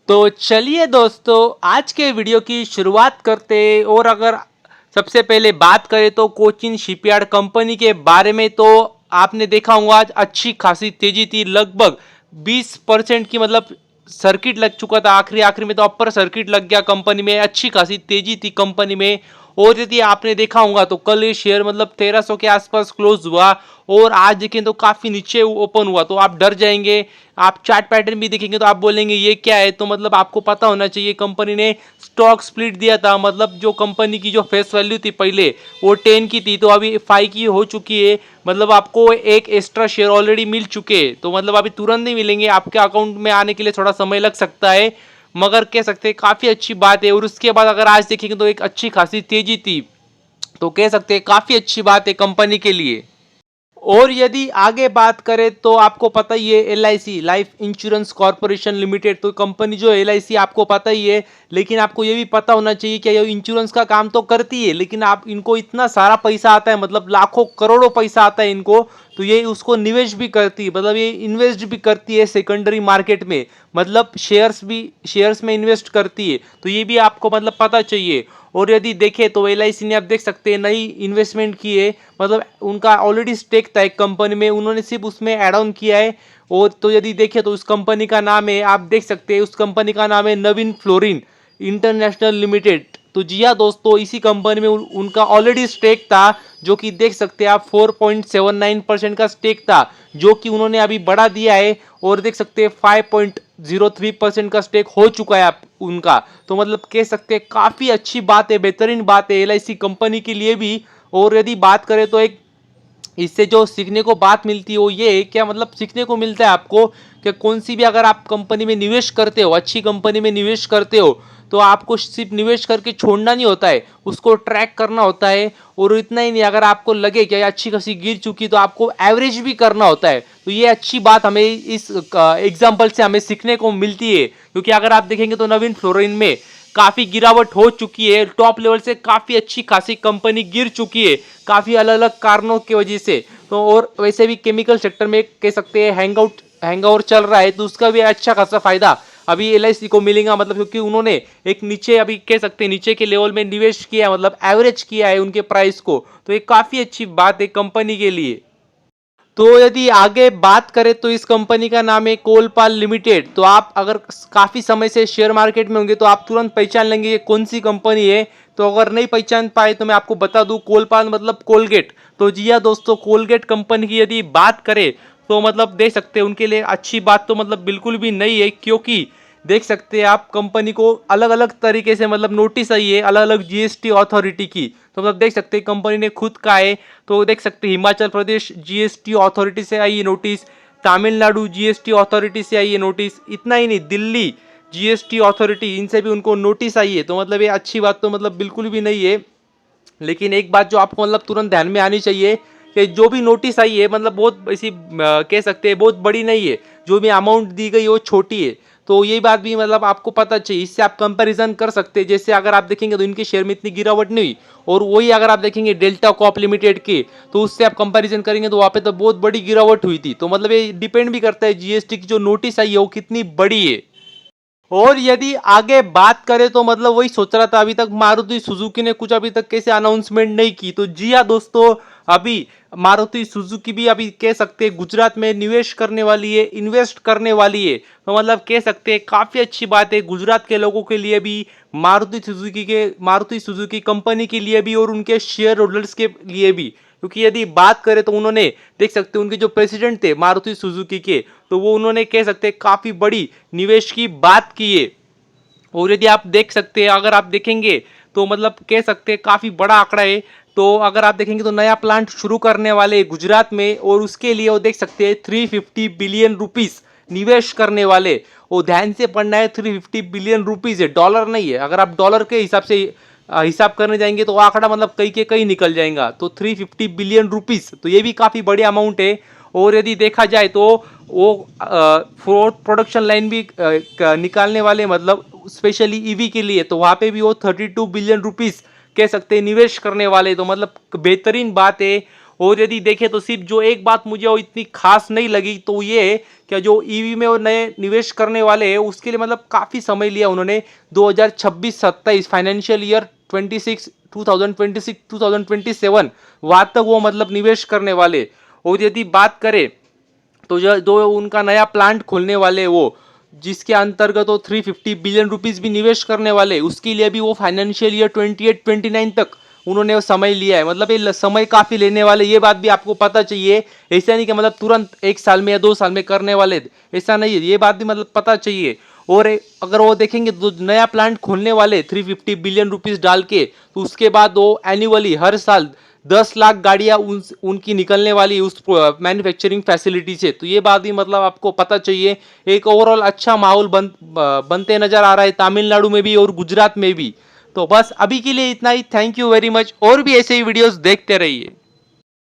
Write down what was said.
तो चलिए दोस्तों, आज के वीडियो की शुरुआत करते हैं। और अगर सबसे पहले बात करें तो कोचिन शिपयार्ड कंपनी के बारे में, तो आपने देखा होगा आज अच्छी खासी तेजी थी। लगभग 20% की मतलब सर्किट लग चुका था। आखिरी आखिरी में तो अपर सर्किट लग गया कंपनी में। अच्छी खासी तेजी थी कंपनी में। और यदि आपने देखा होगा तो कल ये शेयर मतलब 1300 के आसपास क्लोज हुआ और आज देखें तो काफी नीचे ओपन हुआ। तो आप डर जाएंगे। आप चार्ट पैटर्न भी देखेंगे तो आप बोलेंगे ये क्या है। तो मतलब आपको पता होना चाहिए, कंपनी ने स्टॉक स्प्लिट दिया था। मतलब जो कंपनी की जो फेस वैल्यू थी पहले वो 10 की थी, तो अभी 5 की हो चुकी है। मतलब आपको एक एक्स्ट्रा शेयर ऑलरेडी मिल चुके हैं। तो मतलब अभी तुरंत नहीं मिलेंगे, आपके अकाउंट में आने के लिए थोड़ा समय लग सकता है, मगर कह सकते हैं काफी अच्छी बात है। और उसके बाद अगर आज देखेंगे तो एक अच्छी खासी तेजी थी, तो कह सकते हैं काफी अच्छी बात है कंपनी के लिए। और यदि आगे बात करें तो आपको पता ही है, LIC life insurance corporation limited, तो कंपनी जो LIC आपको पता ही है। लेकिन आपको ये भी पता होना चाहिए कि ये इंश्योरेंस का काम तो करती है, लेकिन आप इनको इतना सारा पैसा आता है, मतलब लाखों करोड़ों पैसा आता है इनको। तो ये उसको निवेश भी करती है, मतलब ये इन्वेस्ट भी करती है सेकेंडरी मार्केट में। मतलब शेयर्स में इन्वेस्ट करती है। तो ये भी आपको मतलब पता चाहिए। और यदि देखें तो LIC ने आप देख सकते हैं नई इन्वेस्टमेंट की है। मतलब उनका ऑलरेडी स्टेक था एक कंपनी में, उन्होंने सिर्फ उसमें ऐड ऑन किया है। और तो यदि देखें तो उस कंपनी का नाम है, आप देख सकते हैं उस कंपनी का नाम है नवीन फ्लोरिन इंटरनेशनल लिमिटेड। तो जी हाँ दोस्तों, इसी कंपनी में उनका ऑलरेडी स्टेक था, जो कि देख सकते हैं आप 4.79% का स्टेक था, जो कि उन्होंने अभी बढ़ा दिया है। और देख सकते हैं 5.03% का स्टेक हो चुका है आप उनका। तो मतलब कह सकते हैं काफी अच्छी बात है, बेहतरीन बात है LIC कंपनी के लिए भी। और यदि बात करें तो एक इससे जो सीखने को बात मिलती है वो ये है, क्या मतलब सीखने को मिलता है आपको कि कौन सी भी अगर आप कंपनी में निवेश करते हो, अच्छी कंपनी में निवेश करते हो, तो आपको सिर्फ निवेश करके छोड़ना नहीं होता है, उसको ट्रैक करना होता है। और इतना ही नहीं, अगर आपको लगे कि अच्छी खासी गिर चुकी तो आपको एवरेज भी करना होता है। तो ये अच्छी बात हमें इस एग्जाम्पल से हमें सीखने को मिलती है। क्योंकि अगर आप देखेंगे तो नवीन फ्लोरिन में काफी गिरावट हो चुकी है, टॉप लेवल से काफी अच्छी खासी कंपनी गिर चुकी है, काफी अलग अलग कारणों की वजह से। तो और वैसे भी केमिकल सेक्टर में कह सकते हैं हैंगओवर चल रहा है, तो उसका भी अच्छा खासा फायदा अभी LIC को मिलेगा। मतलब क्योंकि उन्होंने एक नीचे, अभी कह सकते हैं नीचे के लेवल में निवेश किया है, मतलब एवरेज किया है उनके प्राइस को। तो ये काफी अच्छी बात है कंपनी के लिए। तो यदि आगे बात करें तो इस कंपनी का नाम है कोलपाल लिमिटेड। तो आप अगर काफी समय से शेयर मार्केट में होंगे तो आप तुरंत पहचान लेंगे ये कौन सी कंपनी है। तो अगर नहीं पहचान पाए तो मैं आपको बता दूं, कोलपाल मतलब कोलगेट। तो जी हाँ दोस्तों, कोलगेट कंपनी की यदि बात करें तो मतलब देख सकते हैं उनके लिए अच्छी बात तो मतलब बिल्कुल भी नहीं है। क्योंकि देख सकते हैं आप कंपनी को अलग अलग तरीके से मतलब नोटिस आई है अलग अलग GST अथॉरिटी की। तो मतलब देख सकते हैं कंपनी ने खुद का है। तो देख सकते हैं हिमाचल प्रदेश GST अथॉरिटी से आई है नोटिस, तमिलनाडु GST अथॉरिटी से आई है नोटिस, इतना ही नहीं दिल्ली GST अथॉरिटी, इनसे भी उनको नोटिस आई है। तो मतलब ये अच्छी बात तो मतलब बिल्कुल भी नहीं है। लेकिन एक बात जो आपको मतलब तुरंत ध्यान में आनी चाहिए कि जो भी नोटिस आई है मतलब बहुत ऐसी कह सकते हैं बहुत बड़ी नहीं है, जो भी अमाउंट दी गई वो छोटी है। तो ये बात भी मतलब आपको पता चाहिए, इससे आप कंपैरिजन कर सकते हैं। जैसे अगर आप देखेंगे तो इनके शेयर में इतनी गिरावट नहीं हुई, और वही अगर आप देखेंगे डेल्टा कॉप लिमिटेड के, तो उससे आप कंपैरिजन करेंगे तो वहाँ पे तो बहुत बड़ी गिरावट हुई थी। तो मतलब ये डिपेंड भी करता है GST की जो नोटिस आई है वो कितनी बड़ी है। और यदि आगे बात करें तो मतलब वही सोच रहा था, अभी तक मारुति सुजुकी ने कुछ अभी तक कैसे अनाउंसमेंट नहीं की। तो जी हाँ दोस्तों, अभी मारुति सुजुकी भी अभी कह सकते हैं गुजरात में निवेश करने वाली है, इन्वेस्ट करने वाली है। तो मतलब कह सकते हैं काफी अच्छी बात है गुजरात के लोगों के लिए भी, मारुति सुजुकी कंपनी के लिए भी, और उनके शेयर होल्डर्स के लिए भी। क्योंकि यदि बात करें तो उन्होंने देख सकते हैं उनके जो प्रेसिडेंट थे मारुति सुजुकी के, तो वो उन्होंने कह सकते हैं काफी बड़ी निवेश की बात की है। और यदि आप देख सकते हैं, अगर आप देखेंगे तो मतलब कह सकते हैं काफी बड़ा आंकड़ा है। तो अगर आप देखेंगे तो नया प्लांट शुरू करने वाले गुजरात में, और उसके लिए वो देख सकते हैं 350 बिलियन रुपीस निवेश करने वाले। वो ध्यान से पढ़ना है, 350 बिलियन रुपीज है, डॉलर नहीं है। अगर आप डॉलर के हिसाब से हिसाब करने जाएंगे तो आंकड़ा मतलब कई के कई निकल जाएगा। तो 350 बिलियन रुपीस, तो ये भी काफी बड़ी अमाउंट है। और यदि देखा जाए तो वो फोर्थ प्रोडक्शन लाइन भी निकालने वाले, मतलब स्पेशली ईवी के लिए, तो वहां पे भी वो 32 बिलियन रुपीस कह सकते हैं निवेश करने वाले। तो मतलब बेहतरीन बात है। और यदि देखें तो सिर्फ जो एक बात मुझे वो इतनी खास नहीं लगी तो ये कि जो ईवी में वो नए निवेश करने वाले हैं उसके लिए मतलब काफ़ी समय लिया उन्होंने। 2026-27 फाइनेंशियल ईयर 2027 वहाँ तक वो मतलब निवेश करने वाले। और यदि बात करें तो जो उनका नया प्लांट खोलने वाले वो जिसके अंतर्गत वो 350 बिलियन रुपीस भी निवेश करने वाले, उसके लिए भी वो फाइनेंशियल ईयर 28-29 तक उन्होंने वो समय लिया है। मतलब ये समय काफी लेने वाले, ये बात भी आपको पता चाहिए। ऐसा नहीं कि मतलब तुरंत 1 साल में या 2 साल में करने वाले, ऐसा नहीं है, ये बात भी मतलब पता चाहिए। और अगर वो देखेंगे तो नया प्लांट खोलने वाले 350 बिलियन रुपीस डाल के, तो उसके बाद वो एनुअली हर साल 10 लाख गाड़ियां उनकी निकलने वाली उस मैन्युफैक्चरिंग फैसिलिटी से। तो ये बात भी मतलब आपको पता चाहिए। एक ओवरऑल अच्छा माहौल बनते नजर आ रहा है तमिलनाडु में भी और गुजरात में भी। तो बस अभी के लिए इतना ही। Thank you very much. और भी ऐसे ही वीडियोस देखते रहिए।